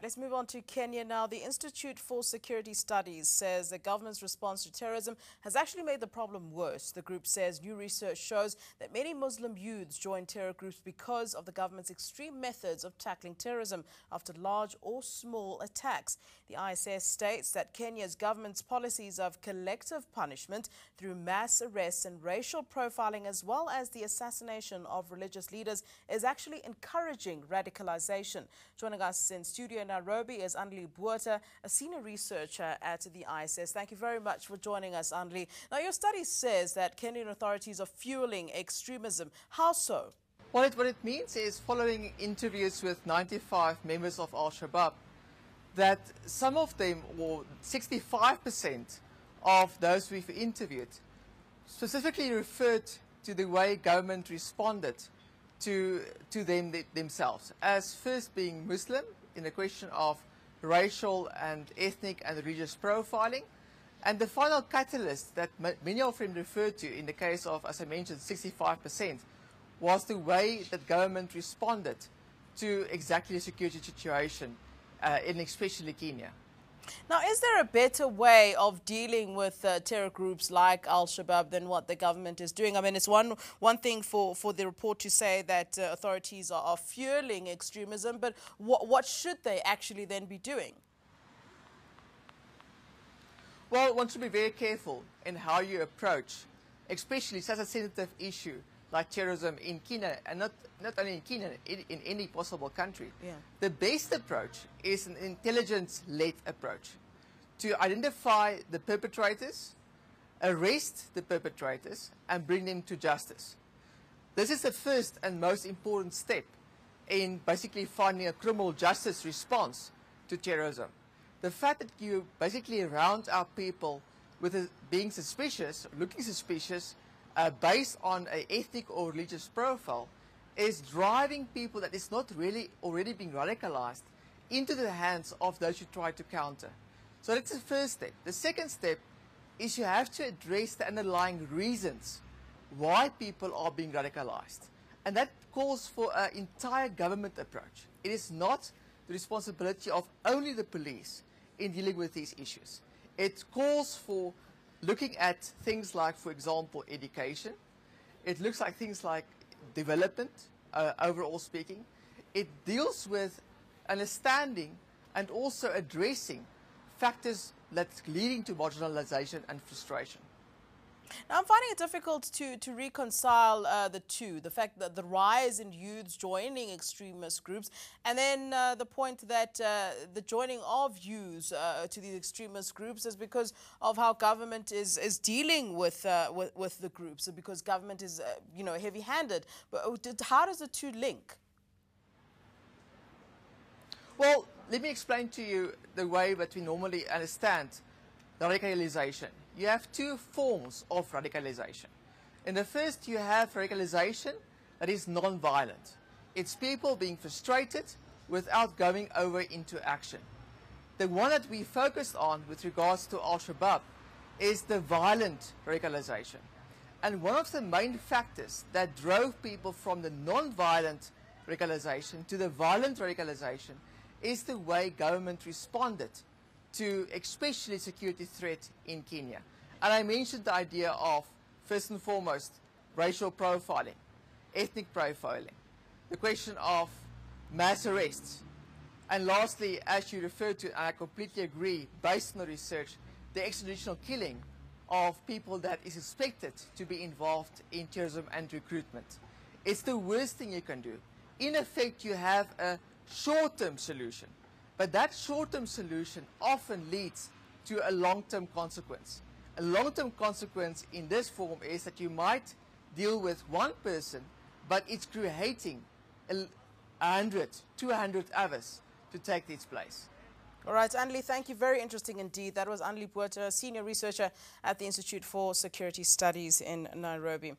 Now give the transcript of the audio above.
Let's move on to Kenya now. The Institute for Security Studies says the government's response to terrorism has actually made the problem worse. The group says new research shows that many Muslim youths join terror groups because of the government's extreme methods of tackling terrorism after large or small attacks. The ISS states that Kenya's government's policies of collective punishment through mass arrests and racial profiling, as well as the assassination of religious leaders, is actually encouraging radicalization. Joining us in studio in Nairobi is Anneli Botha, a senior researcher at the ISS. Thank you very much for joining us, Anneli. Now, your study says that Kenyan authorities are fueling extremism. How so? What it means is, following interviews with 95 members of Al-Shabaab, that some of them, or 65% of those we've interviewed, specifically referred to the way government responded to them themselves, as first being Muslim in the question of racial and ethnic and religious profiling, and the final catalyst that many of them referred to in the case of, as I mentioned, 65%, was the way that government responded to exactly the security situation in especially Kenya. Now, is there a better way of dealing with terror groups like Al-Shabaab than what the government is doing? I mean, it's one thing for the report to say that authorities are fueling extremism, but what should they actually then be doing? Well, one should be very careful in how you approach, especially such a sensitive issue like terrorism in Kenya, and not only in Kenya, in any possible country. Yeah. The best approach is an intelligence-led approach to identify the perpetrators, arrest the perpetrators, and bring them to justice. This is the first and most important step in basically finding a criminal justice response to terrorism. The fact that you basically round up people with being suspicious, looking suspicious, based on an ethnic or religious profile, is driving people that is not really already being radicalized into the hands of those you try to counter. So that's the first step. The second step is you have to address the underlying reasons why people are being radicalized. And that calls for an entire government approach. It is not the responsibility of only the police in dealing with these issues. It calls for looking at things like, for example, education. It looks like things like development, overall speaking. It deals with understanding and also addressing factors that's leading to marginalization and frustration. Now, I'm finding it difficult to reconcile the two, the fact that the rise in youths joining extremist groups, and then the point that the joining of youths to these extremist groups is because of how government is dealing with the groups, because government is heavy-handed. But how does the two link? Well, let me explain to you the way that we normally understand radicalization. You have two forms of radicalization. In the first, you have radicalization that is non-violent. It's people being frustrated without going over into action. The one that we focused on with regards to Al-Shabaab is the violent radicalization. And one of the main factors that drove people from the non-violent radicalization to the violent radicalization is the way government responded to especially security threat in Kenya. And I mentioned the idea of, first and foremost, racial profiling, ethnic profiling, the question of mass arrests, and lastly, as you referred to, and I completely agree, based on the research, the extrajudicial killing of people that is suspected to be involved in terrorism and recruitment. It's the worst thing you can do. In effect, you have a short-term solution. But that short-term solution often leads to a long-term consequence. A long-term consequence in this form is that you might deal with one person, but it's creating 100, 200 others to take its place. All right, Anneli, thank you. Very interesting indeed. That was Anneli Botha, senior researcher at the Institute for Security Studies in Nairobi.